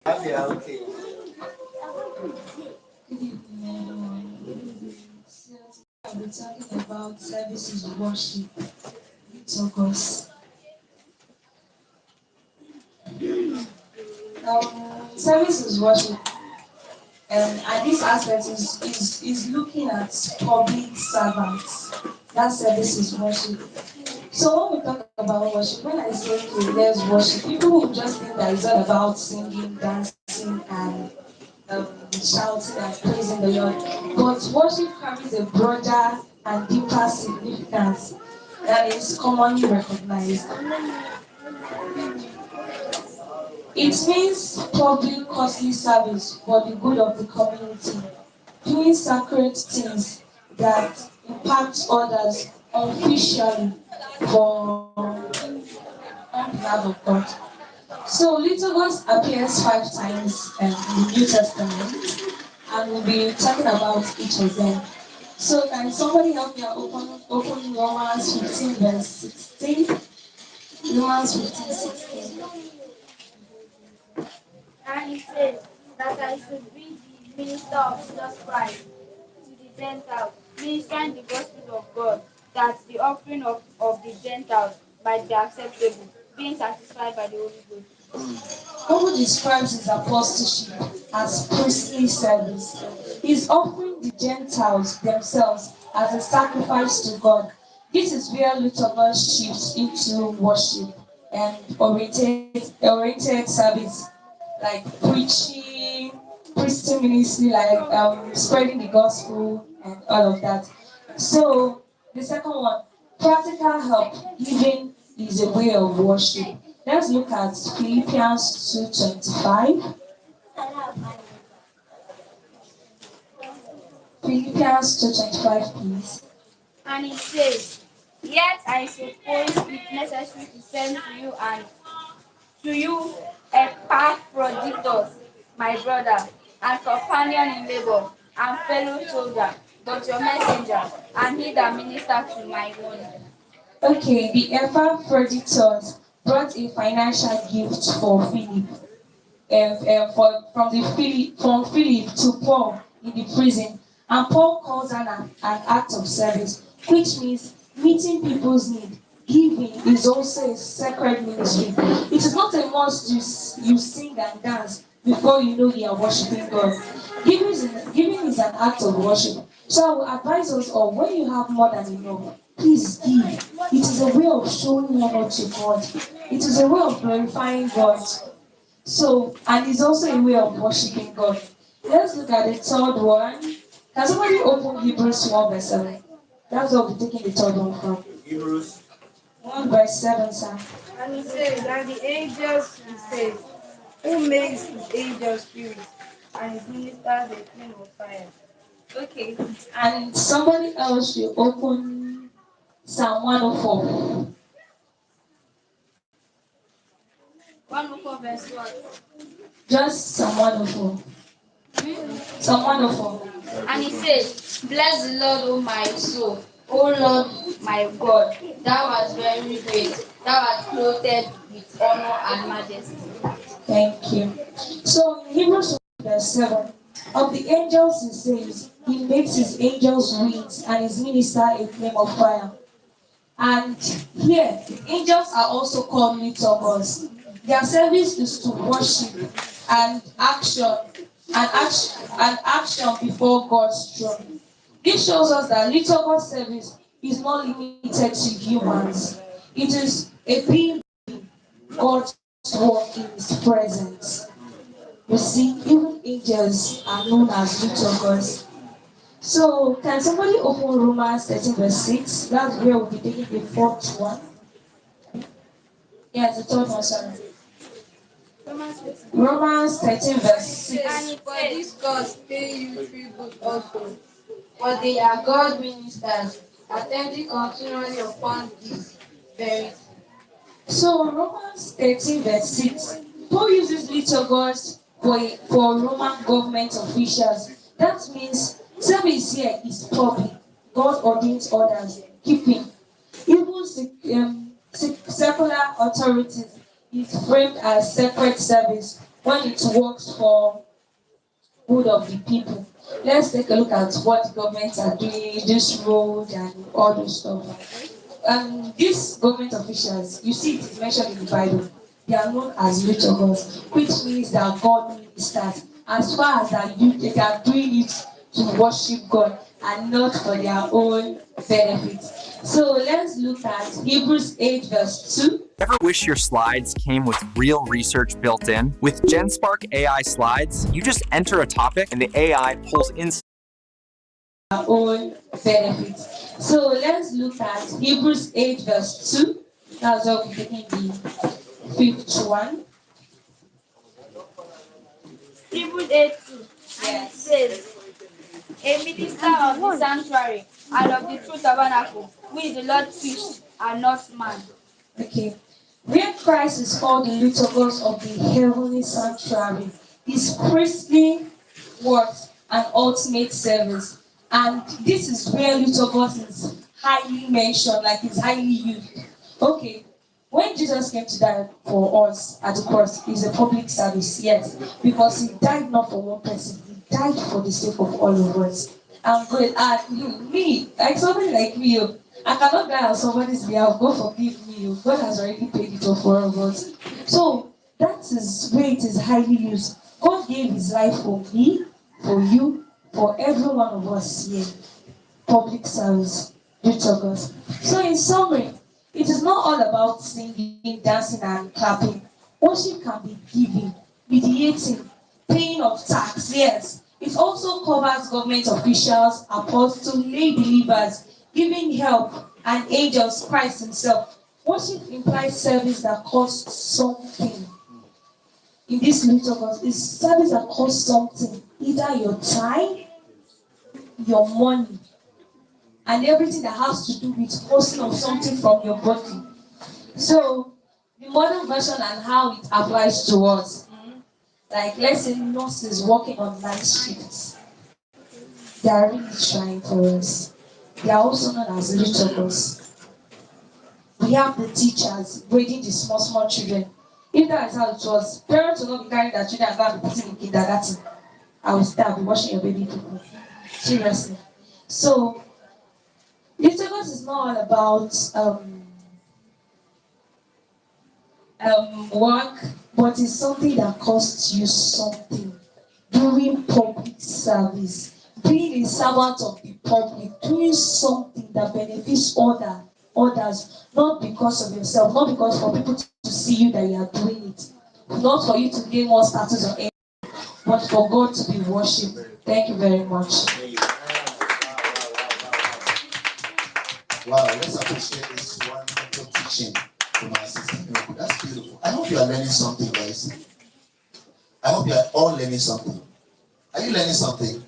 Yeah, okay. Good evening, everyone. So today I'll be talking about services worship. Leitourgos. Services worship, and this aspect is looking at public servants. That service is worship. So when we talk about worship, when I say okay, there's worship, people will just think that it's all about singing, dancing, and shouting and praising the Lord. But worship carries a broader and deeper significance that is commonly recognized. It means public costly service for the good of the community, doing sacred things that impact others officially for on behalf of God. So Leitourgos appears 5 times in the New Testament, and we'll be talking about each of them. So can somebody help me open Romans 15 verse 16? Romans 15:16. And it says that I should be the minister of Jesus Christ to the Gentiles, ministering the gospel of God, that the offering of the Gentiles might be acceptable, being satisfied by the Holy Ghost. Paul describes his apostleship as priestly service. He's offering the Gentiles themselves as a sacrifice to God. This is where Leitourgos shifts into worship and oriented service, like preaching, priestly ministry, like spreading the gospel and all of that. So the second one, practical help giving is a way of worship. Let's look at Philippians 2:25. Philippians 2:25, please. And it says, yet I suppose it necessary to send to you Epaphroditus, my brother, and companion in labor, and fellow soldier, but your messenger, and he that ministered to my own. Okay, the Epaphroditus brought a financial gift for Philip, from Philip to Paul in the prison, and Paul calls an act of service, which means meeting people's need. Giving is also a sacred ministry. It is not a must you sing and dance before you know you are worshiping God. Giving is an act of worship. So I will advise us all, when you have more than enough, please give. It is a way of showing honor to God. It is a way of glorifying God. So, and it's also a way of worshiping God. Let's look at the third one. Can somebody open Hebrews 1 verse 7? That's what we're taking the third one from. Hebrews. 1 verse 7, sir. And he says that the angels, he says, who makes his angels spirits and his ministers a flame of fire. Okay. And somebody else should open Psalm 104. 104 verse what? Just Psalm 104. Psalm 104. And he says, bless the Lord, O my soul, O Lord my God, thou art very great, thou art clothed with honor and majesty. Thank you. So in Hebrews 1 verse 7, of the angels he says, he makes his angels wings and his minister a flame of fire. And here, the angels are also called liturgos. Their service is to worship and action before God's throne. This shows us that liturgos service is not limited to humans. It is a being God's work in His presence. You see, even angels are known as liturgos. So, can somebody open Romans 13 verse 6? That's where we'll be taking the fourth one. Yes, the third one, sorry. Romans 13 verse 6. And for this cause pay you tribute also, for they are God ministers, attending continually upon this very. So, Romans 13 verse 6. Paul uses liturgos for Roman government officials. That means service here is public. God ordains orders, keeping. Even secular authorities is framed as separate service when it works for good of the people. Let's take a look at what governments are doing, this road and all those stuff. These government officials, you see it is mentioned in the Bible, they are known as Leitourgos, which means they are God ministers. As far as that you they are doing it to worship God and not for their own benefits. So let's look at Hebrews 8 verse 2. Ever wish your slides came with real research built in? With GenSpark AI slides, you just enter a topic and the AI pulls in Our own benefits. So let's look at Hebrews 8 verse 2. That's what we're taking the fifth one. Hebrews 8:2. And it says, a minister of the sanctuary and of the true tabernacle, which the Lord preached, and not man. Okay. Where Christ is called the Leitourgos of the heavenly sanctuary, his priestly work and ultimate service. And this is where Leitourgos is highly mentioned, like it's highly used. Okay. When Jesus came to die for us at the cross, it's a public service, yes, because he died not for one person, he died for the sake of all of us. I'm good. And me, like somebody like me, I cannot die on somebody's behalf. God forgive me. God has already paid it all for all of us. So that is where it is highly used. God gave his life for me, for you, for every one of us here. Public service, Leitourgos. So in summary, it is not all about singing, dancing, and clapping. Worship can be giving, mediating, paying of tax, yes. It also covers government officials, apostles, lay believers, giving help, and angels, Christ himself. Worship implies service that costs something. In this Leitourgos, it's service that costs something, either your time, your money, and everything that has to do with costing of something from your body. So, the modern version and how it applies to us. Like, let's say nurses working on night shifts. They are really trying for us. They are also known as Leitourgos. We have the teachers grading the small, small children. If that is how it was, parents will not be carrying their children and go and be putting in kindergarten. I will stay, I'll be watching your baby people. Seriously. So, Leitourgos is not all about work, but it's something that costs you something. Doing public service, being a servant of the public, doing something that benefits others, not because of yourself, not because for people to see you that you are doing it, not for you to gain more status or anything, but for God to be worshipped. Thank you very much. Wow, let's appreciate this wonderful teaching from our sister. That's beautiful. I hope you are learning something, guys. I hope you are all learning something. Are you learning something?